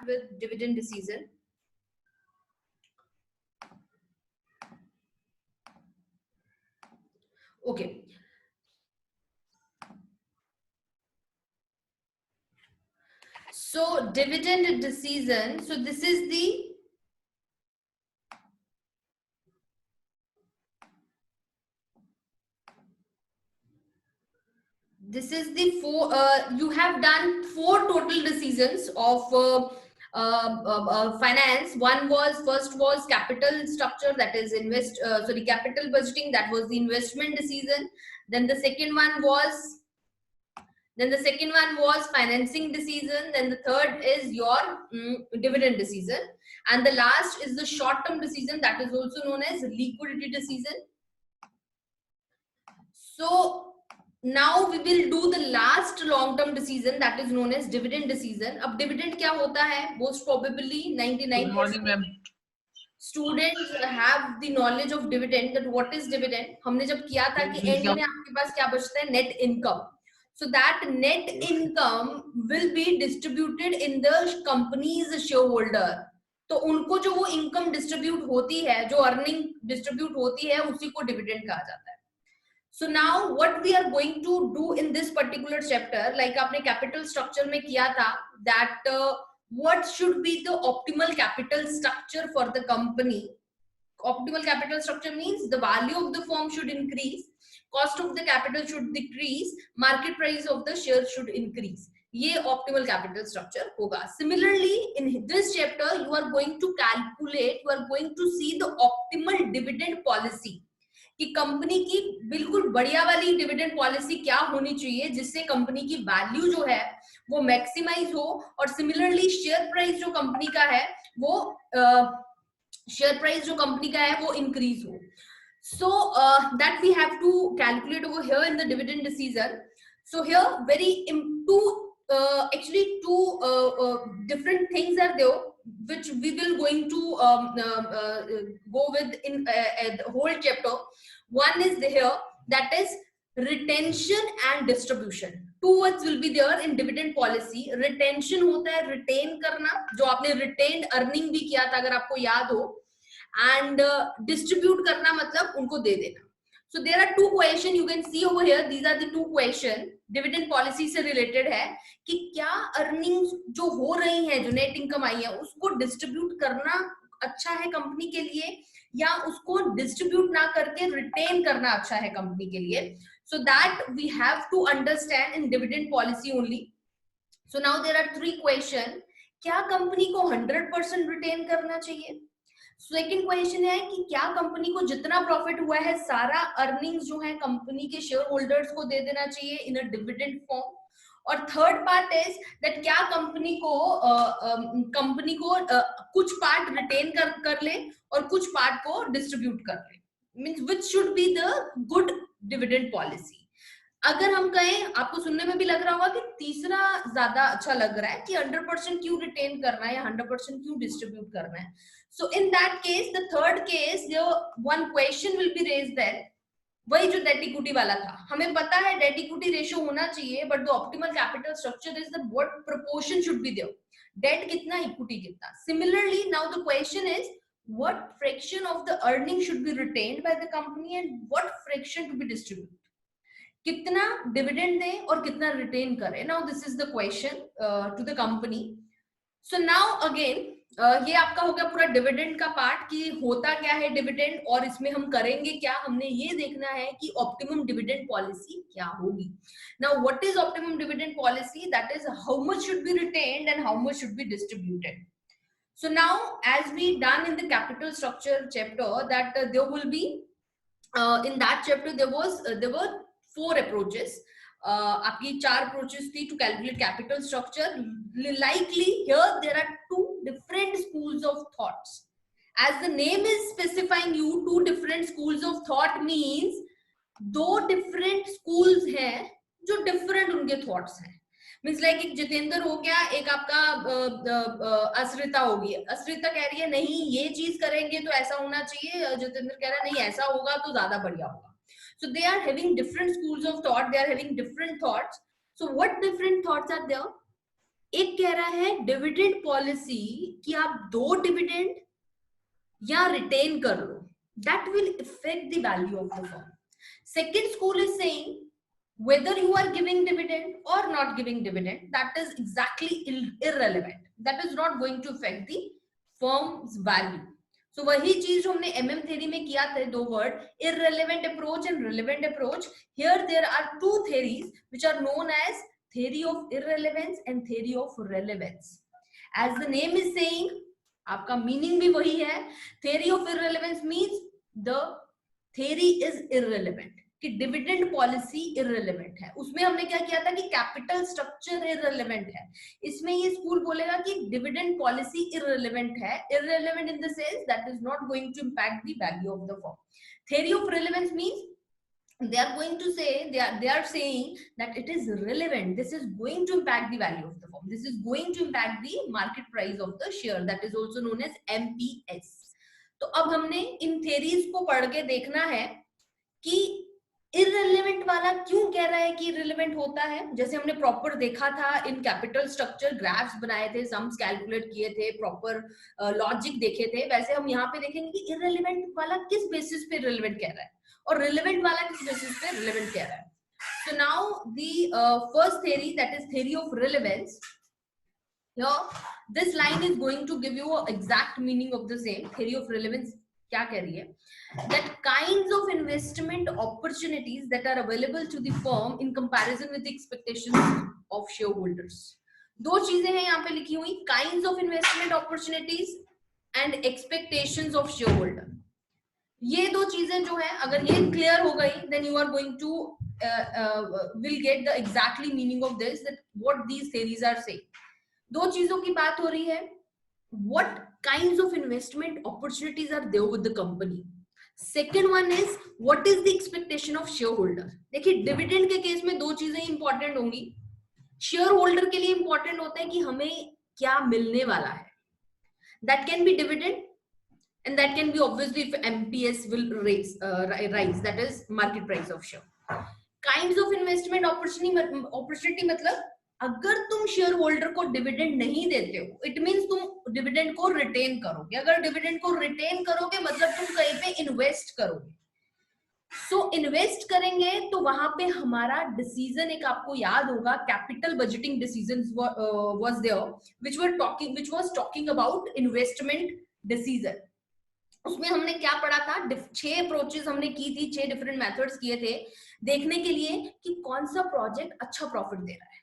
with dividend decision. Okay. So dividend decision. So this is the four. You have done 4 total decisions of finance. First was capital structure, that is capital budgeting, that was the investment decision. Then the second one was financing decision. Then the third is your dividend decision, and the last is the short term decision, that is also known as liquidity decision. So now we will do the last long term decision, that is known as dividend decision. अब dividend क्या होता है? Most probably 99% students have the knowledge of dividend, that what is dividend. हमने जब किया था कि end में आपके पास क्या बचता है? Net income. So that net income will be distributed in the company's shareholder. तो उनको जो वो income distribute होती है, जो earning distribute होती है, उसी को dividend कहा जाता है. So now what we are going to do in this particular chapter, like आपने capital structure में किया था, that what should be the optimal capital structure for the company. Optimal capital structure means the value of the firm should increase, cost of the capital should decrease, market price of the share should increase. ये optimal capital structure होगा. Similarly, in this chapter, you are going to calculate, you are going to see the optimal dividend policy. कि company की बिल्कुल बढ़िया वाली dividend policy क्या होनी चाहिए जिससे कंपनी की वैल्यू जो है वो मैक्सिमाइज हो, और सिमिलरली शेयर प्राइस जो कंपनी का है वो इंक्रीज हो. So that we have to calculate over here in the dividend decision. So here two different things are there which we will going to go with in the whole chapter. One is here, that is retention and distribution. Two words will be there in dividend policy. Retention होता है retain करना, जो आपने retained earning भी किया था अगर आपको याद हो, and distribute करना मतलब उनको दे देना. So there are two questions you can see over here. These are the two questions dividend policy से related है कि क्या earnings जो हो रही है, जो net income आई है, उसको distribute करना अच्छा है कंपनी के लिए, या उसको distribute ना करके retain करना अच्छा है कंपनी के लिए. So that we have to understand in dividend policy only. So now there are 3 questions. क्या कंपनी को 100% retain करना चाहिए? सेकेंड क्वेश्चन है कि क्या कंपनी को जितना प्रॉफिट हुआ है सारा अर्निंग्स जो है कंपनी के शेयर होल्डर्स को दे देना चाहिए इन अ डिविडेंड फॉर्म. और थर्ड पार्ट इज दैट क्या कंपनी को कुछ पार्ट रिटेन कर ले और कुछ पार्ट को डिस्ट्रीब्यूट कर ले. Means which should be the good dividend policy. अगर हम कहें, आपको सुनने में भी लग रहा होगा कि तीसरा ज्यादा अच्छा लग रहा है कि 100% क्यों रिटेन करना है या 100% क्यों डिस्ट्रीब्यूट करना है. So in that case, the third case, one question will be raised there. वही जो डेट इक्विटी वाला था, हमें पता है डेट इक्विटी रेशियो होना चाहिए, but the optimal capital structure is the what proportion should be there. Debt कितना, इक्विटी कितना. Similarly now the question is what fraction of the earning should be retained by the company and what fraction to be distributed. कितना dividend दे और कितना retain करे. Now this is the question to the company. So now again ये आपका हो गया पूरा डिविडेंड का पार्ट कि होता क्या है डिविडेंड और इसमें हम करेंगे क्या. हमने ये देखना है कि ऑप्टिमम डिविडेंड पॉलिसी क्या होगी. Now what is optimum dividend policy? That is how much should be retained and how much should be distributed. So now as we done in the capital structure chapter that there will be in that chapter there were 4 approaches. आपकी 4 approaches थी to calculate capital structure. Likely here there are 2 different schools of thoughts. As the name is specifying you 2 different schools of thought means 2 different schools हैं जो different उनके thoughts हैं. Means like एक जितेंद्र हो गया, एक आपका असरिता होगी. असरिता कह रही है नहीं ये चीज करेंगे तो ऐसा होना चाहिए, जितेंद्र कह रहा है नहीं ऐसा होगा तो ज्यादा बढ़िया होगा. So they are having different schools of thought, they are having different thoughts. So what different thoughts are there? एक कह रहा है डिविडेंड पॉलिसी कि आप दो डिविडेंड या रिटेन कर लो, that will affect the value of the firm. Second school is saying whether you are giving dividend or not giving dividend, that is exactly irrelevant, that is not going to affect the firm's value. So वही चीज जो हमने MM theory में किया था, दो word, irrelevant approach and relevant approach. Here there are two theories which are known as theory of irrelevance and theory of relevance. As the name is saying, आपका meaning भी वही है. Theory of इररिलेवेंस means the theory is irrelevant, कि dividend policy irrelevant है. उसमें हमने क्या किया था कि कैपिटल स्ट्रक्चर इररिलेवेंट है. इसमें ये स्कूल बोलेगा कि डिविडेंड पॉलिसी इररिलेवेंट है. Irrelevant in the sense that is not going to impact the value of the firm. Theory of relevance means they are going to say, they are saying that it is relevant, this is going to impact the value of the firm, this is going to impact the market price of the share, that is also known as MPS. तो अब हमने इन theories को पढ़ के देखना है कि irrelevant वाला क्यों कह रहा है कि irrelevant होता है. जैसे हमने प्रॉपर देखा था इन कैपिटल स्ट्रक्चर, ग्राफ्स बनाए थे, सम्स कैलकुलेट किए थे, प्रॉपर लॉजिक देखे थे, वैसे हम यहाँ पे देखेंगे कि irrelevant वाला किस बेसिस पे irrelevant कह रहा है और relevant वाला किस बेसिस पे relevant कह रहा है. So now the first theory, that is theory of relevance. Here this line is going to give you an exact meaning of the same. Theory of relevance क्या कह रही है? That kinds of investment opportunities that are available to the firm in comparison with the expectations of shareholders. दो चीजें हैं यहाँ पे लिखी हुई, kinds of investment opportunities and expectations of shareholder. ये दो चीजें जो है, अगर ये क्लियर हो गई, then you are going to will get the exactly meaning of this, that what these theories are saying. दो चीजों की बात हो रही है. What kinds of investment opportunities are there with the company? Second one is what is the expectation of shareholder. देखिए dividend के case में दो चीजें इंपॉर्टेंट होंगी. शेयर होल्डर के लिए इंपॉर्टेंट होता है कि हमें क्या मिलने वाला है. That can be dividend and that can be obviously if MPS will rise, that is market price of share. Kinds of investment opportunity मतलब अगर तुम शेयर होल्डर को डिविडेंड नहीं देते हो, इट मींस तुम डिविडेंड को रिटेन करोगे. अगर डिविडेंड को रिटेन करोगे मतलब तुम कहीं पे इन्वेस्ट करोगे. सो इन्वेस्ट करेंगे तो वहां पे हमारा डिसीजन, एक आपको याद होगा capital budgeting decision was there which was talking about investment decision. उसमें हमने क्या पढ़ा था, 6 अप्रोचेस हमने की थी, 6 डिफरेंट मेथड्स किए थे देखने के लिए कि कौन सा प्रोजेक्ट अच्छा प्रॉफिट दे रहा है.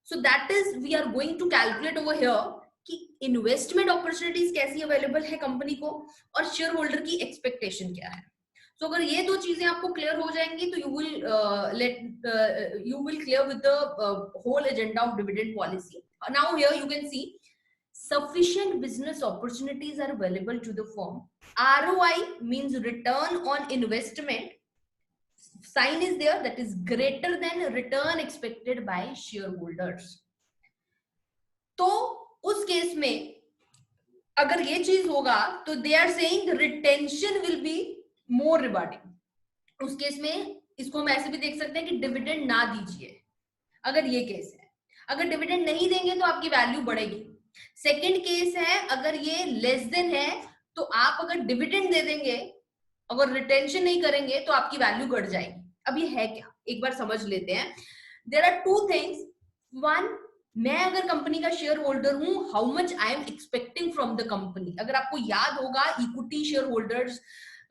So that is we are going to calculate over here कि इन्वेस्टमेंट अपॉर्चुनिटीज कैसी अवेलेबल है कंपनी को और शेयर होल्डर की एक्सपेक्टेशन क्या है. So अगर ये दो चीजें आपको क्लियर हो जाएंगी तो you will clear with the whole agenda of dividend policy. Now here you can see sufficient business opportunities are available to the firm. ROI means return on investment. Sign is there, that is greater than return expected by shareholders. तो उस case में अगर ये चीज होगा तो they are saying retention will be more rewarding. उस case में इसको हम ऐसे भी देख सकते हैं कि डिविडेंड ना दीजिए, अगर ये केस है. अगर डिविडेंड नहीं देंगे तो आपकी वैल्यू बढ़ेगी. सेकेंड केस है अगर ये लेस देन है तो आप अगर डिविडेंड दे देंगे, अगर रिटेंशन नहीं करेंगे तो आपकी वैल्यू घट जाएगी. अब ये है क्या, एक बार समझ लेते हैं. There are two things. One, मैं अगर कंपनी का शेयर होल्डर हूं, how much I am expecting from the company. अगर आपको याद होगा equity share holders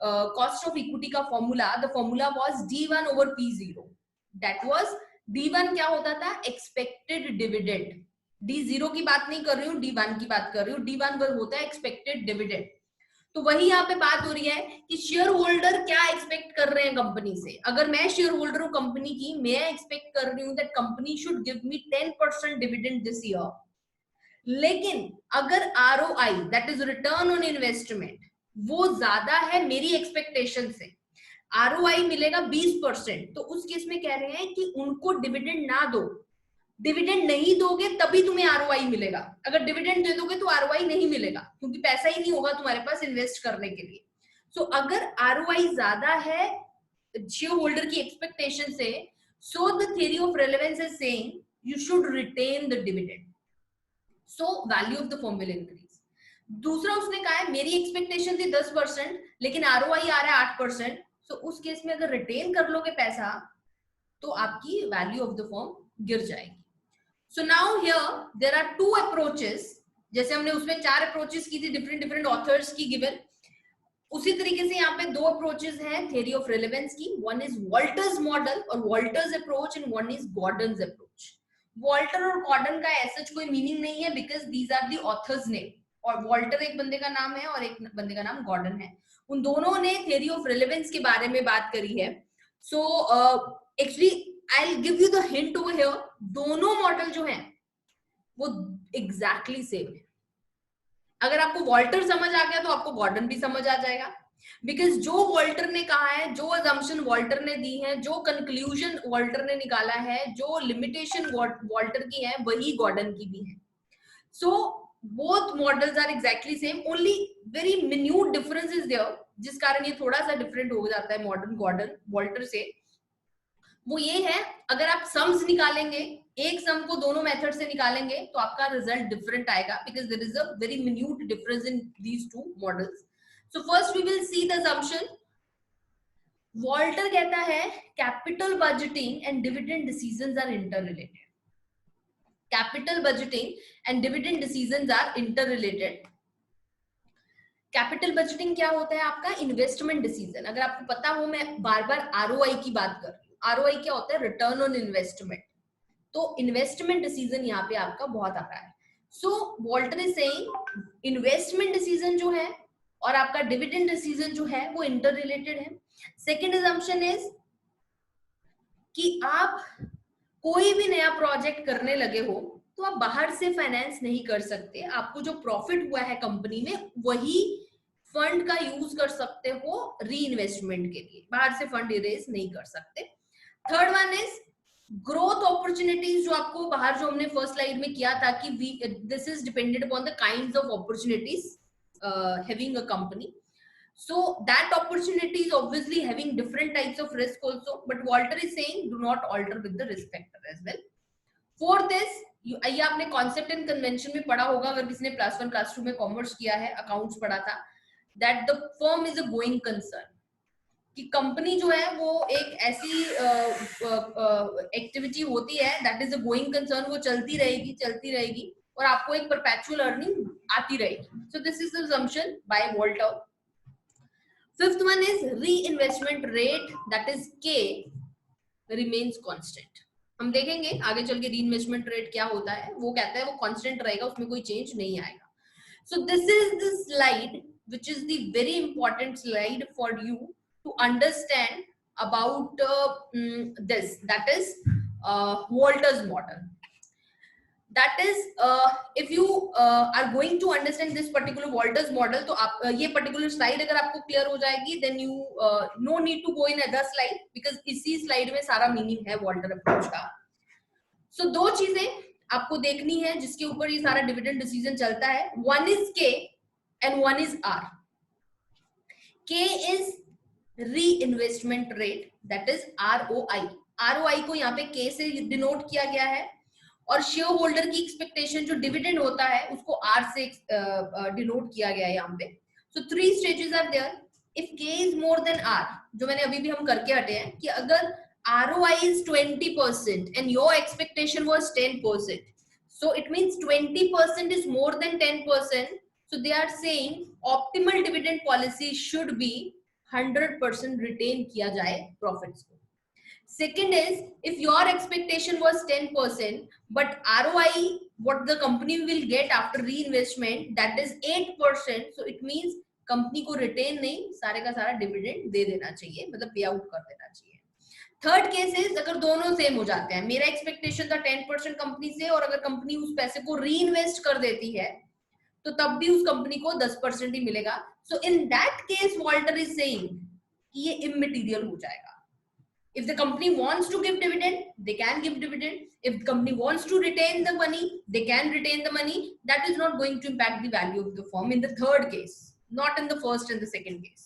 cost of equity का formula, the formula was D1 over P0. That was D1 क्या होता था, एक्सपेक्टेड डिविडेंड. D0 की बात नहीं कर रही हूँ, D1 की बात कर रही हूँ. D1 पर होता है एक्सपेक्टेड डिविडेंड. तो वही यहाँ पे बात हो रही है कि शेयर होल्डर क्या एक्सपेक्ट कर रहे हैं कंपनी से. अगर मैं शेयर होल्डर हूं कंपनी की, मैं एक्सपेक्ट कर रही हूँ that company should give me 10% dividend this year. लेकिन अगर ROI that is return on investment वो ज्यादा है मेरी एक्सपेक्टेशन से, ROI मिलेगा 20%, तो उस केस में कह रहे हैं कि उनको डिविडेंड ना दो. डिविडेंड नहीं दोगे तभी तुम्हें ROI मिलेगा. अगर डिविडेंड दे दोगे तो ROI नहीं मिलेगा क्योंकि पैसा ही नहीं होगा तुम्हारे पास इन्वेस्ट करने के लिए. सो अगर ROI ज्यादा है शेयर होल्डर की एक्सपेक्टेशन से, so the theory of relevance is saying you should retain the dividend. So value of the firm will increase. दूसरा उसने कहा है मेरी एक्सपेक्टेशन थी 10% लेकिन आरओआई आ रहा है 8%, सो उस केस में अगर रिटेन कर लोगे पैसा तो आपकी वैल्यू ऑफ द फर्म गिर जाएगी। So now here there are two approaches, जैसे हमने उसमें 4 अप्रोचेस की थी डिफरेंट डिफरेंट ऑथर्स की गिवन, उसी तरीके से यहाँ पे 2 अप्रोचेस हैं थ्योरी ऑफ रिलेवेंस की। वन इज वॉल्टर्स मॉडल और Walter's approach and one is Gordon's approach. Walter और गॉर्डन का ऐसा कोई मीनिंग नहीं है because these are the authors name, और वॉल्टर एक बंदे का नाम है और एक बंदे का नाम गॉर्डन है। उन दोनों ने थ्योरी ऑफ रिलेवेंस के बारे में बात करी है। So actually I will give you the hint over here, दोनों मॉडल जो हैं वो एग्जैक्टली सेम है। अगर आपको वॉल्टर समझ आ गया तो आपको गॉर्डन भी समझ आ जाएगा, बिकॉज जो वॉल्टर ने कहा है, जो अजम्पशन वॉल्टर ने दी है, जो कंक्लूजन वॉल्टर ने निकाला है, जो लिमिटेशन वॉल्टर की है वही गॉर्डन की भी है। So both models are exactly same, only very minute difference is there, जिस कारण ये थोड़ा सा डिफरेंट हो जाता है मॉडर्न गॉर्डन वॉल्टर से। वो ये है अगर आप सम्स निकालेंगे, एक सम को दोनों मेथड से निकालेंगे तो आपका रिजल्ट डिफरेंट आएगा because there is a very minute difference in these two models. So first we will see the assumption. Walter कहता है capital budgeting and dividend decisions are interrelated. Capital budgeting and dividend decisions are interrelated. Capital budgeting क्या होता है? आपका investment decision. अगर आपको पता हो, मैं बार बार आरओआई की बात कर रही हूँ। आरओआई क्या होता है? Return on investment. तो इन्वेस्टमेंट डिसीजन यहाँ पे आपका बहुत आ रहा है। So Walter is saying investment decision जो है और आपका डिविडेंड डिसीजन जो है वो इंटर रिलेटेड है। सेकेंड असम्पशन इज कि आप कोई भी नया प्रोजेक्ट करने लगे हो तो आप बाहर से फाइनेंस नहीं कर सकते। आपको जो प्रॉफिट हुआ है कंपनी में वही फंड का यूज कर सकते हो री इन्वेस्टमेंट के लिए, बाहर से फंड रेज नहीं कर सकते। Third one is growth opportunities, जो आपको बाहर, जो हमने फर्स्ट स्लाइड में किया था कि this is depended upon the kinds of opportunities having a company. So that opportunity is obviously having different types of risk also, but Walter is saying do not alter with the risk factor as well. Fourth is, ये आपने concept and convention में पढ़ा होगा अगर किसी ने +1 +2 में commerce किया है, अकाउंट्स पढ़ा था, that the firm is a going concern, कि कंपनी जो है वो एक ऐसी एक्टिविटी होती है that is a going concern, वो चलती रहेगी और आपको एक perpetual earning आती रहेगी. So this is the assumption by Walter. Fifth one is reinvestment rate, that is K, remains constant. हम देखेंगे आगे चल के reinvestment rate क्या होता है. वो कहता है वो constant रहेगा, उसमें कोई change नहीं आएगा. So this is the slide which is the very important slide for you to understand about this, that is Walter's model. That is if you are going to understand this particular Walter's model, तो आप ये particular slide अगर आपको clear हो जाएगी, then you no need to go in other slide because इसी slide में सारा meaning है Walter approach का. So दो चीजें आपको देखनी है जिसके ऊपर ये सारा dividend decision चलता है. One is K and one is R. K is reinvestment rate, that is ROI. ROI को यहाँ पे K से denote किया गया है और शेयर होल्डर की एक्सपेक्टेशन जो डिविडेंड होता है उसको आर से डिनोट किया गया है यहाँ पे. सो 3 स्टेजेस आर देयर. इफ के इज मोर देन आर, जो मैंने अभी भी हम करके हटे हैं कि अगर ROI is 20% and your expectation was 10%, so it means 20% is more than 10%. So they are saying optimal dividend policy should be 100% retain किया जाए प्रॉफिट्स को. Second is, if your expectation was 10%, but ROI, what the company will get after reinvestment, that is 8%. So it means company को retain नहीं, सारे का सारा dividend दे देना चाहिए, मतलब pay out कर देना चाहिए. Third case is, अगर दोनों same हो जाते हैं, मेरा expectation था 10% कंपनी से और अगर कंपनी उस पैसे को reinvest कर देती है, तो तब भी उस कंपनी को 10% ही मिलेगा. So in that case, Walter is saying कि ये immaterial हो जाएगा. If the company wants to give dividend, they can give dividend. If the company wants to retain the money, they can retain the money. That is not going to impact the value of the firm in the third case, not in the first and the second case.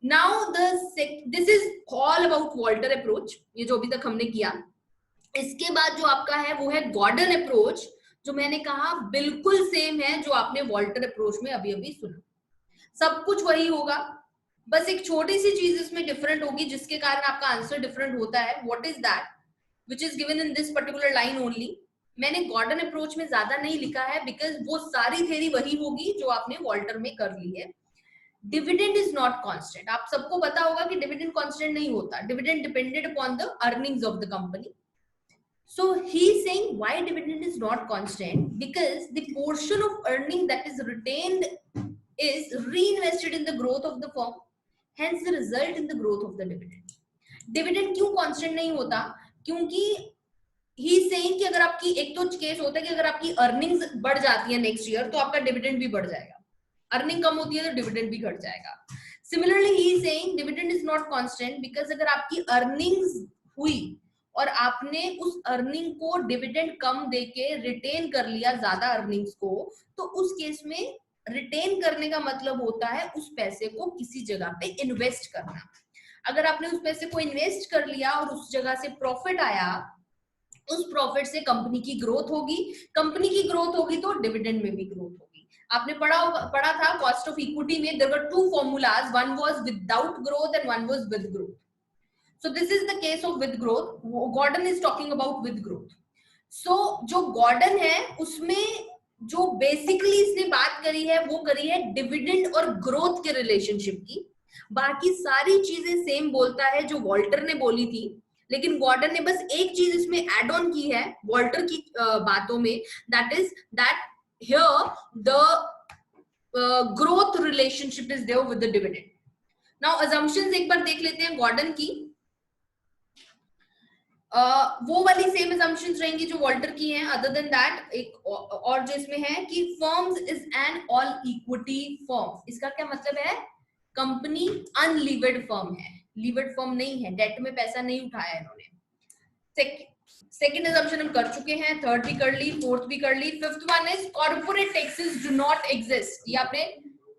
Now this is all about Walter approach, ये जो अभी तक हमने किया. इसके बाद जो आपका है वो है Gordon approach. जो मैंने कहा बिल्कुल सेम है जो आपने वॉल्टर अप्रोच में अभी अभी सुना, सब कुछ वही होगा, बस एक छोटी सी चीज इसमें डिफरेंट होगी जिसके कारण आपका आंसर डिफरेंट होता है. What is that? Which is given in this particular line only. मैंने गॉर्डन अप्रोच में ज्यादा नहीं लिखा है बिकॉज वो सारी थ्योरी वही होगी जो आपने वॉल्टर में कर ली है. Dividend is not constant. आप सबको पता होगा कि डिविडेंड कांस्टेंट नहीं होता. Dividend depended upon the earnings of the company. So he is saying why dividend is not constant, because the portion of earning that is retained is reinvested in the growth of the firm, hence the result in the growth of the dividend. Dividend क्यों constant नहीं होता? क्योंकि he is saying कि अगर आपकी एक तो case होता है कि अगर आपकी earnings बढ़ जाती है next year तो आपका dividend भी बढ़ जाएगा. Earning कम होती है तो dividend भी घट जाएगा. Similarly he is saying dividend is not constant because अगर आपकी earnings हुई और आपने उस अर्निंग को डिविडेंड कम देके रिटेन कर लिया ज्यादा अर्निंग्स को, तो उस केस में रिटेन करने का मतलब होता है उस पैसे को किसी जगह पे इन्वेस्ट करना. अगर आपने उस पैसे को इन्वेस्ट कर लिया और उस जगह से प्रॉफिट आया, उस प्रॉफिट से कंपनी की ग्रोथ होगी, कंपनी की ग्रोथ होगी तो डिविडेंड में भी ग्रोथ होगी. आपने पढ़ा था कॉस्ट ऑफ इक्विटी में there were two formulas, one was without growth and one was with growth. So this is the case of with growth. Gordon is talking about with growth. So जो Gordon है उसमें जो basically इसने बात करी है वो करी है डिविडेंड और ग्रोथ के रिलेशनशिप की. बाकी सारी चीजें सेम बोलता है जो वॉल्टर ने बोली थी, लेकिन गॉर्डन ने बस एक चीज इसमें एड ऑन की है वॉल्टर की बातों में, that is that here the growth relationship is there with the dividend. Now assumptions एक बार देख लेते हैं गॉर्डन की. वो वाली सेम assumptions रहेंगी जो वॉल्टर की हैं. अदर देन दैट एक और जो इसमें है कि firms is an all equity firm. इसका क्या मतलब है? कंपनी अनलीवर्ड फर्म है, लीवर्ड फर्म नहीं है, डेट में पैसा नहीं उठाया इन्होंने. सेकंड assumption हम कर चुके हैं, थर्ड भी कर ली, फोर्थ भी कर ली. Fifth one is corporate taxes do not exist. ये आपने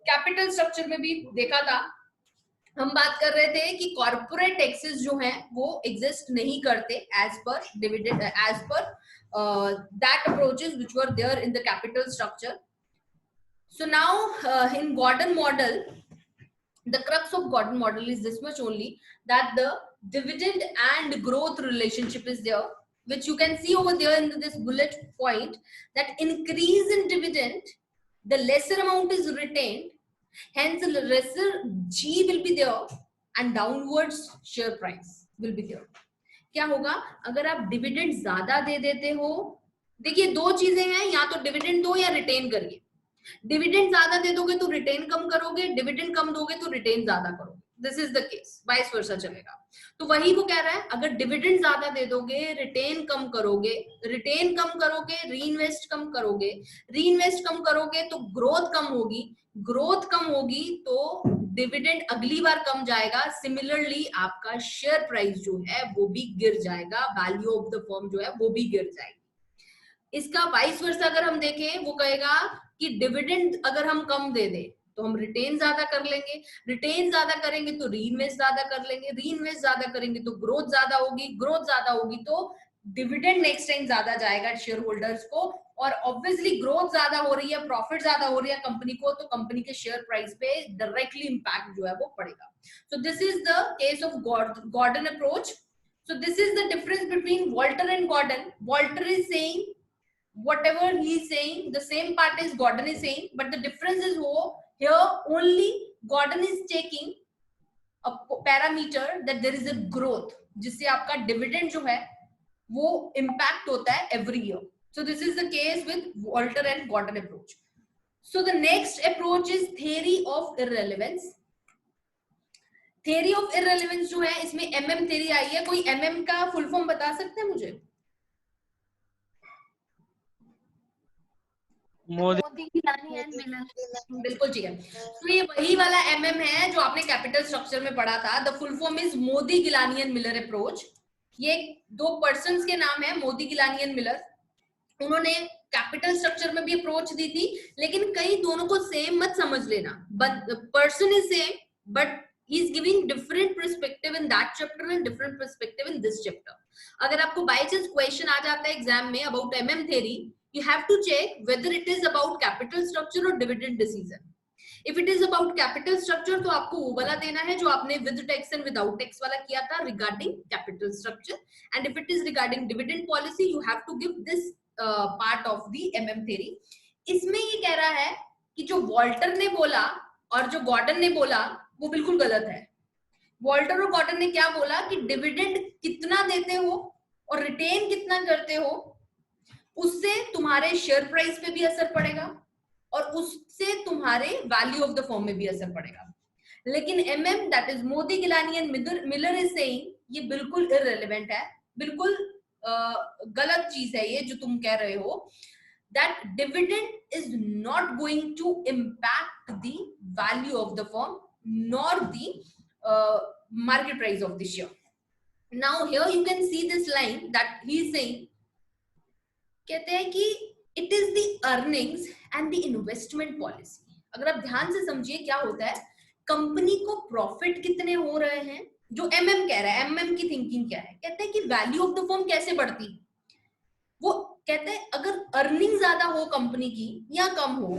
कैपिटल स्ट्रक्चर में भी देखा था. हम बात कर रहे थे कि कॉर्पोरेट टैक्सेस जो हैं वो एग्जिस्ट नहीं करते as per dividend, as per that approaches which were there in the capital structure. So now in Gordon model, the crux of Gordon model is this much only, that the dividend and growth relationship is there, which you can see over there in this bullet point, that increase in dividend, the lesser amount is retained, hence the lesser G will be there and downwards share price will be there. क्या होगा अगर आप dividend ज्यादा दे देते हो? देखिए दो चीजें हैं, या तो डिविडेंड दो या रिटेन करिए. डिविडेंड ज्यादा दे दोगे तो रिटेन कम करोगे, डिविडेंड कम दोगे तो रिटेन ज्यादा करोगे. This is the case, vice versa चलेगा. तो वही वो कह रहा है, अगर डिविडेंड ज्यादा दे दोगे, रिटेन कम करोगे, रिटेन कम करोगे, रीइन्वेस्ट कम करोगे, रीइन्वेस्ट कम करोगे तो ग्रोथ कम होगी, ग्रोथ कम होगी तो डिविडेंड अगली बार कम जाएगा. सिमिलरली आपका शेयर प्राइस जो है वो भी गिर जाएगा, वैल्यू ऑफ द फर्म जो है वो भी गिर जाएगी. इसका वाइस वर्सा अगर हम देखें, वो कहेगा कि डिविडेंड अगर हम कम दे दें तो हम रिटेन ज्यादा कर लेंगे, रिटेन ज्यादा करेंगे तो रीइन्वेस्ट ज्यादा कर लेंगे, रीइन्वेस्ट ज्यादा करेंगे तो ग्रोथ ज्यादा होगी, ग्रोथ ज्यादा होगी तो डिविडेंड नेक्स्ट टाइम ज्यादा जाएगा शेयर होल्डर्स को. और ऑब्वियसली ग्रोथ ज्यादा हो रही है, प्रॉफिट ज्यादा हो रही है कंपनी को, तो कंपनी के शेयर प्राइस पे डायरेक्टली इंपैक्ट जो है वो पड़ेगा. So this is the case of Gordon approach. So this is the difference between Walter and Gordon. Walter is saying whatever he is saying, the same part is Gordon is saying, but the difference is here only Gordon is taking a parameter that there is a growth, जिससे आपका dividend जो है वो impact होता है every year. So this is the case with Walter and Gordon approach. So the next approach is theory of irrelevance. Theory of irrelevance जो है इसमें MM theory आई है. कोई MM का full form बता सकते हैं मुझे? बिल्कुल ठीक है. तो ये वही वाला MM है जो आपने कैपिटल स्ट्रक्चर में पढ़ा था. The full form is Modigliani and Miller approach. ये दो पर्सन्स के नाम है, मोदी गिलानी एंड मिलर. उन्होंने कैपिटल स्ट्रक्चर में भी अप्रोच दी थी, लेकिन कई दोनों को सेम मत समझ लेना. Person is same but he is giving different perspective in that chapter and different perspective in this chapter. अगर आपको बाय चांस क्वेश्चन आ जाता है एग्जाम में about MM theory, you have to check whether it is about capital structure or dividend decision. If it is about capital structure, तो आपको वो वाला देना है जो आपने with tax and without tax वाला किया था regarding capital structure. And if it is regarding dividend policy, you have to give this part of the MM theory. इसमें ये कह रहा है कि जो वॉल्टर ने बोला और जो गॉर्डन ने बोला वो बिल्कुल गलत है. वॉल्टर और गॉर्डन ने क्या बोला कि डिविडेंड कितना देते हो और रिटेन कितना करते हो उससे तुम्हारे शेयर प्राइस पे भी असर पड़ेगा और उससे तुम्हारे वैल्यू ऑफ द फर्म में भी असर पड़ेगा. लेकिन MM that is Modigliani and Miller is saying ये बिल्कुल इररिलेवेंट है, बिल्कुल गलत चीज है ये जो तुम कह रहे हो. That dividend is not going to impact the value of the firm nor the market price of the share. Now here you can see this line that he is saying, कहते हैं कि it is the earnings and the investment policy. अगर आप ध्यान से समझिए क्या होता है, कंपनी को प्रॉफिट कितने हो रहे हैं, जो एमएम कह रहा है, एमएम की थिंकिंग क्या है, कहते हैं कि वैल्यू ऑफ द फर्म कैसे बढ़ती. वो कहते हैं अगर अर्निंग ज्यादा हो कंपनी की या कम हो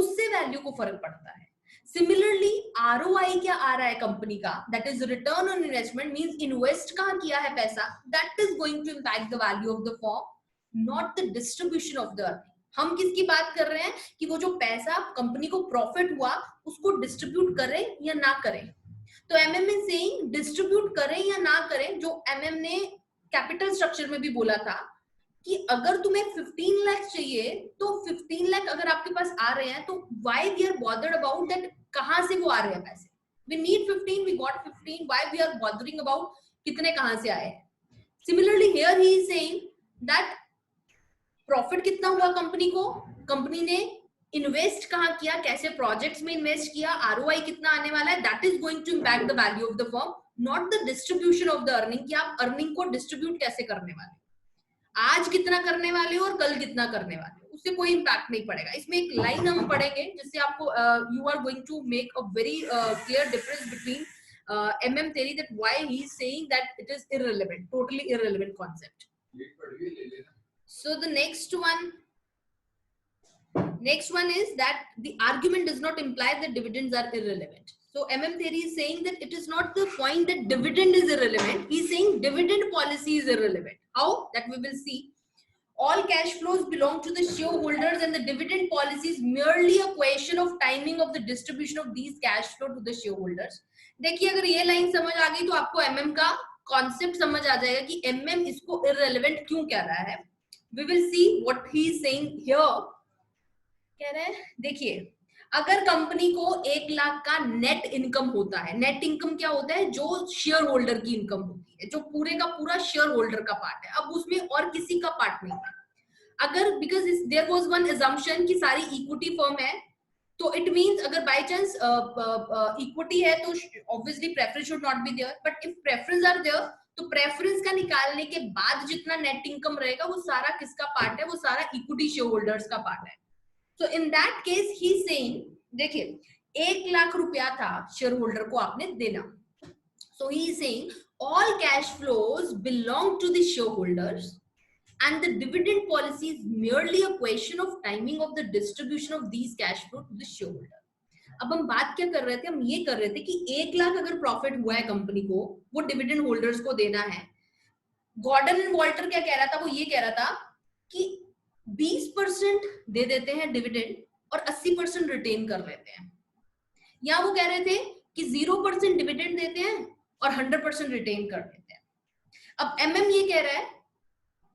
उससे वैल्यू को फर्क पड़ता है. सिमिलरली आरओआई क्या आ रहा है कंपनी का, that is return on investment, means invest कहां किया है पैसा, that is going to impact the value of the firm, not the distribution of the earning. हम किसकी बात कर रहे हैं कि वो जो पैसा कंपनी को प्रॉफिट हुआ उसको डिस्ट्रीब्यूट करें या ना करें. तो एमएम इज सेइंग डिस्ट्रीब्यूट करें या ना करें, जो एमएम ने कैपिटल स्ट्रक्चर में भी बोला था कि अगर तुम्हें 15 लाख चाहिए तो 15 लाख अगर आपके पास आ रहे हैं तो why we are bothered about that, कहां से वो आ रहे हैं पैसे. We need 15, we got 15, why we are bothering about कितने कहां से आए. Similarly here he is saying that profit कितना हुआ कंपनी को, कंपनी ने इन्वेस्ट कहां किया, कैसे प्रोजेक्ट्स में इन्वेस्ट किया, आरओआई कितना आने वाला है, that is going to impact the value of the firm, not the distribution of the earning, कि आप अर्निंग को डिस्ट्रीब्यूट कैसे करने वाले, आज कितना करने वाले हो और कल कितना करने वाले हो, उससे कोई इंपैक्ट नहीं पड़ेगा. इसमें एक लाइन हम पढ़ेंगे जिससे आपको you are going to make a very clear difference between MM theory, that why he is saying that it is irrelevant, totally irrelevant concept. So the next one is that the argument does not imply that dividends are irrelevant. So MM theory is saying that it is not the point that dividend is irrelevant. He is saying dividend policy is irrelevant. How? That we will see. All cash flows belong to the shareholders and the dividend policy is merely a question of timing of the distribution of these cash flow to the shareholders. देखिए अगर ये line समझ आ गई तो आपको MM का concept समझ आ जाएगा कि MM इसको irrelevant क्यों कह रहा है. We will see what he is saying here. कह रहे हैं देखिए अगर कंपनी को 1 लाख का नेट इनकम होता है, नेट इनकम क्या होता है, जो शेयर होल्डर की इनकम होती है, जो पूरे का पूरा शेयर होल्डर का पार्ट है, अब उसमें और किसी का पार्ट नहीं है. अगर because there was one assumption कि सारी इक्विटी फर्म है, तो इट मींस अगर बाय चांस इक्विटी है तो obviously preference should not be there, but if preference are there तो प्रेफरेंस का निकालने के बाद जितना नेट इनकम रहेगा वो सारा किसका पार्ट है, वो सारा इक्विटी शेयर होल्डर्स का पार्ट है. So in that case he is saying, देखिए 1 लाख रुपया था शेयर होल्डर को आपने देना. So he is saying all cash flows belong to the shareholders and the dividend policy is merely a question of timing of the distribution of these cash flow to the shareholder. अब हम बात क्या कर रहे थे, हम ये कर रहे थे कि 1 लाख अगर प्रॉफिट हुआ है कंपनी को, वो डिविडेंड होल्डर्स को देना है. गॉर्डन एंड वॉल्टर क्या कह रहा था, वो ये कह रहा था कि 20% दे देते हैं डिविडेंड और 80% रिटेन कर लेते हैं, या वो कह रहे थे कि 0% डिविडेंड देते हैं और 100% रिटेन कर देते हैं. अब MM ये कह रहा है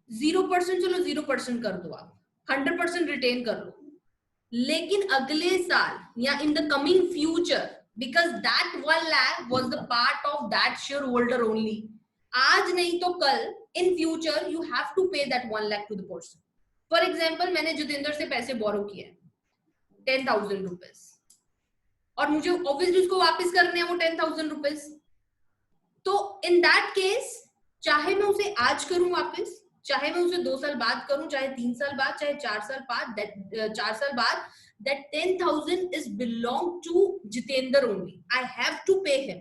0%, चलो 0% कर दो, आप 100% रिटेन कर लो, लेकिन अगले साल या in the coming future, because that 1 lakh was the part of that share holder only, आज नहीं तो कल in future you have to pay that 1 lakh to the person. For example मैंने जितेंद्र से पैसे बोरो किए 10,000 रुपीज और मुझे ऑब्वियसली उसको वापस करने हैं वो 10,000 रुपीज. तो इन दैट केस चाहे मैं उसे आज करूं वापस, चाहे मैं उसे 2 साल बाद करूं, चाहे 3 साल बाद, चाहे 4 साल बाद, that 10,000 is belong to Jitendra only. I have to pay him.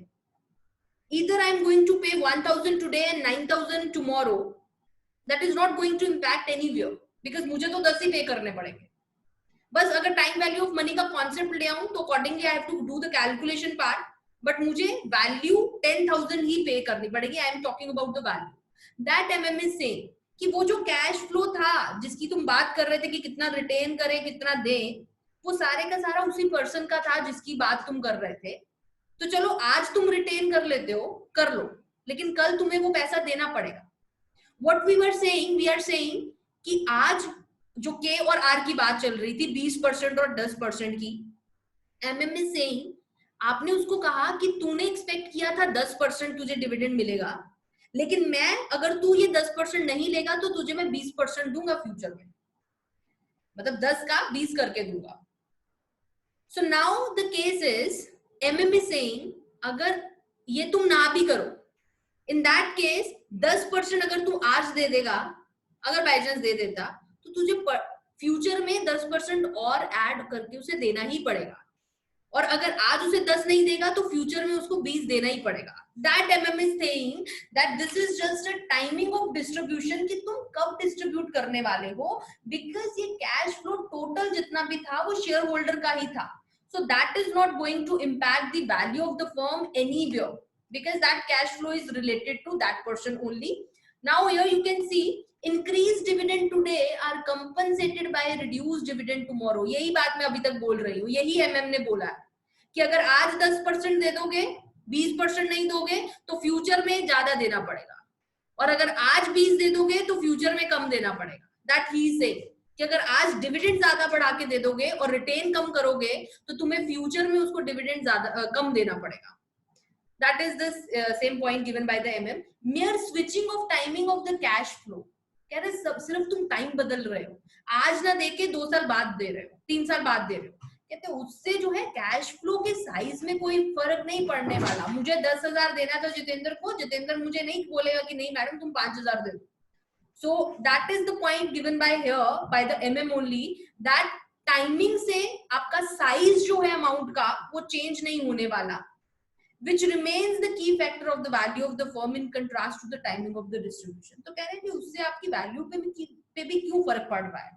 Either I am going to pay 1,000 today and 9,000 tomorrow. That is not going to impact anywhere. Because मुझे तो 10 ही पे करने पड़ेंगे। बस अगर टाइम वैल्यू ऑफ मनी का concept ले आऊं तो accordingly I have to do the calculation part, but मुझे वैल्यू 10,000 ही पे करनी पड़ेगी। I am talking about the value that MM is saying कि वो जो कैश फ्लो था जिसकी तुम बात कर रहे थे कि कितना रिटेन करें कितना दें, वो सारे का सारा उसी पर्सन का था जिसकी बात तुम कर रहे थे। तो चलो आज तुम रिटेन कर लेते हो, कर लो, लेकिन कल तुम्हें वो पैसा देना पड़ेगा। What we were saying, we are saying कि आज जो के और आर की बात चल रही थी 20% और 10% की, एमएम इज सेइंग आपने उसको कहा कि तूने एक्सपेक्ट किया था 10% तुझे डिविडेंड मिलेगा, लेकिन मैं अगर तू ये 10% नहीं लेगा तो तुझे मैं 20% दूंगा फ्यूचर में, मतलब 10 का 20 करके दूंगा। So now the case is MM is saying अगर ये तुम ना भी करो, इन दैट केस 10% अगर तू आज दे देगा, अगर बाई चांस दे देता, तो तुझे फ्यूचर में 10% और ऐड करके उसे देना ही पड़ेगा, और अगर आज उसे 10 नहीं देगा तो फ्यूचर में उसको 20 देना ही पड़ेगा। That MM is saying that this is just a timing of distribution कि तुम कब डिस्ट्रीब्यूट करने वाले हो, बिकॉज ये कैश फ्लो टोटल जितना भी था वो शेयर होल्डर का ही था। So that is not going to impact the value of the firm anywhere, because that cash flow is related to that person only. Now here you can see increased dividend today are compensated by reduced dividend tomorrow. यही बात मैं अभी तक बोल रही हूँ, यही MM ने बोला है कि अगर आज 10% दे दोगे, 20% नहीं दोगे तो फ्यूचर में ज्यादा देना पड़ेगा, और अगर आज 20 दे दोगे तो फ्यूचर में कम देना पड़ेगा। दैट ही से कि अगर आज डिविडेंड ज्यादा बढ़ा के दे दोगे और रिटेन कम करोगे तो तुम्हें फ्यूचर में उसको डिविडेंड ज्यादा कम देना पड़ेगा। That is the same point given by the MM. Mayor switching off timing of the cash flow, कह रहे सब सिर्फ तुम टाइम बदल रहे हो, आज ना देके 2 साल बाद दे रहे हो, 3 साल बाद दे रहे हो, कहते उससे जो है कैश फ्लो के साइज में कोई फर्क नहीं पड़ने वाला। मुझे 10,000 देना था जितेंद्र को, जितेंद्र मुझे नहीं बोलेगा कि नहीं मैडम तुम 5,000 दे दो। So that is the point given by here by the MM only, that timing से आपका साइज जो है अमाउंट का वो चेंज नहीं होने वाला, which remains the key factor of the value of the firm in contrast to the timing of the distribution. तो कह रहे हैं कि उससे आपकी वैल्यू पे भी क्यों फर्क पड़ रहा है।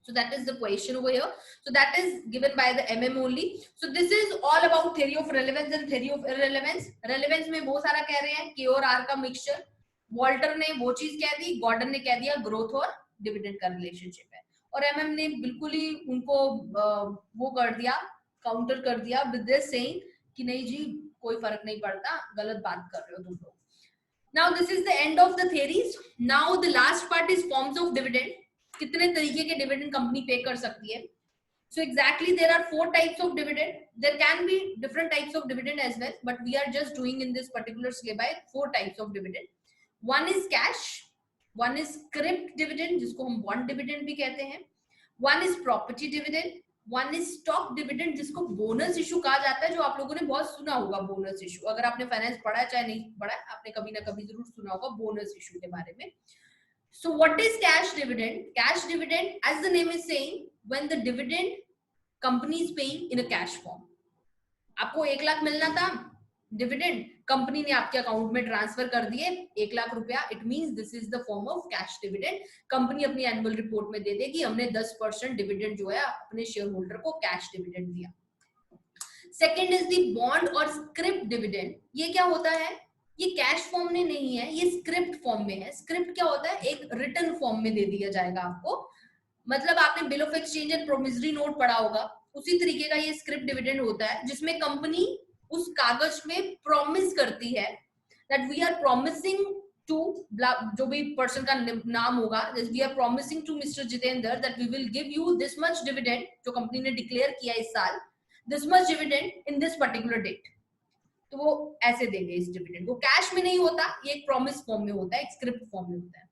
So that is the question over here. So that is given by the MM only. So this is all about theory of relevance and theory of irrelevance. Relevance में बहुत सारा कह रहे हैं K और R का मिक्सचर, वॉल्टर ने वो चीज कह दी, गॉर्डन ने कह दिया ग्रोथ और डिविडेंड का रिलेशनशिप है, और एमएम ने बिल्कुल ही उनको वो कर दिया, काउंटर कर दिया विद दिस सेइंग कि नहीं जी कोई फर्क नहीं पड़ता, गलत बात कर रहे हो तुम लोग। Now this is the end of the theories. Now the last part is forms of dividend. कितने तरीके के डिविडेंड कंपनी पे कर सकती है। So exactly there are 4 types of dividend. There can be different types of dividend as well, but we are just doing in this particular syllabi 4 types of dividend. One is cash, one is scrip dividend जिसको हम bond dividend भी कहते हैं, one is property dividend, one is stock dividend जिसको bonus issue कहा जाता है, जो आप लोगों ने बहुत सुना होगा बोनस इशू, अगर आपने फाइनेंस पढ़ा है चाहे नहीं पढ़ा है आपने कभी ना कभी जरूर सुना होगा बोनस इशू के बारे में। So what is cash dividend? Cash dividend, as the name is saying, when the dividend company is paying in a cash form. आपको 1 लाख मिलना था डिविडेंड, कंपनी ने आपके अकाउंट में ट्रांसफर कर दिए 1 लाख रुपया, it means this is the form of cash dividend. Company अपनी एनुअल रिपोर्ट में दे देगी हमने 10% डिविडेंड जो है अपने शेयर होल्डर को कैश डिविडेंड दिया। सेकेंड इज द बॉन्ड और स्क्रिप्ट डिविडेंड। ये क्या होता है, ये कैश फॉर्म में नहीं है, ये स्क्रिप्ट फॉर्म में है। स्क्रिप्ट क्या होता है, एक रिटन फॉर्म में दे दिया जाएगा आपको, मतलब आपने bill of exchange and promissory note पढ़ा होगा, उसी तरीके का ये स्क्रिप्ट डिविडेंड होता है, जिसमें कंपनी उस कागज में प्रॉमिस करती है that we are promising to जो भी पर्सन का नाम होगा, we are promising to mister Jitendra that we will give you this much dividend, जो कंपनी ने डिक्लेयर किया इस साल, this much dividend in this particular date. तो वो ऐसे देंगे इस डिविडेंड को, कैश में नहीं होता, ये एक प्रॉमिस फॉर्म में होता है, एक स्क्रिप्ट फॉर्म में होता है।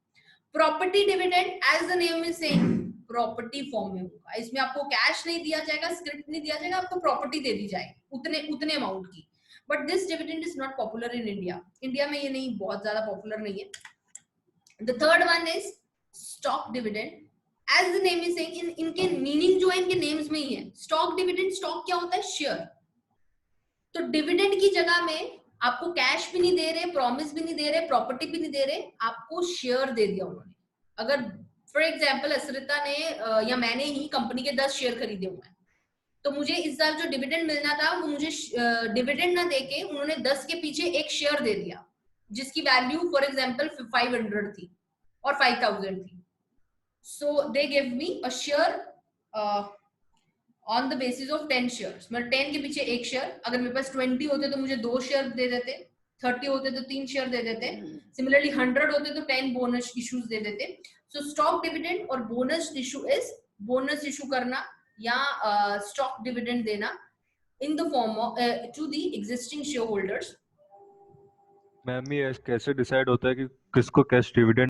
Property dividend as the name is saying property form में होगा, इसमें आपको कैश नहीं दिया जाएगा, स्क्रिप्ट नहीं दिया जाएगा, आपको प्रॉपर्टी दे दी जाएगी उतने अमाउंट की। But this dividend is not popular in India, India में ये नहीं बहुत ज्यादा पॉपुलर नहीं है। The third one is stock dividend, as the name is saying, इनके मीनिंग जो है इनके नेम्स में ही है। स्टॉक डिविडेंड, स्टॉक क्या होता है, शेयर। तो डिविडेंड की जगह में आपको कैश भी नहीं दे रहे, प्रॉमिस भी नहीं दे रहे, प्रॉपर्टी भी नहीं दे रहे, आपको शेयर दे दिया उन्होंने। अगर फॉर एग्जाम्पल असरिता ने या मैंने ही कंपनी के 10 शेयर खरीदे हुए हैं, तो मुझे इस साल जो डिविडेंड मिलना था वो मुझे डिविडेंड ना देके उन्होंने 10 के पीछे एक शेयर दे दिया जिसकी वैल्यू फॉर एग्जाम्पल 500 थी और 5000 थी. So they give me a share on the basis of 10 shares. मतलब 10 के पीछे एक शेयर, अगर मेरे पास 20 होते तो मुझे 2 शेयर दे देते, 30 होते तो 3 शेयर दे देते, सिमिलरली 100 होते तो 10 बोनस इश्यूज दे देते. सो स्टॉक डिविडेंड और bonus issue is bonus issue करना या स्टॉक डिविडेंड देना in the form of to the existing share holders. Ma'am ये कैसे डिसाइड होता है कि किसको कैश डिविडेंड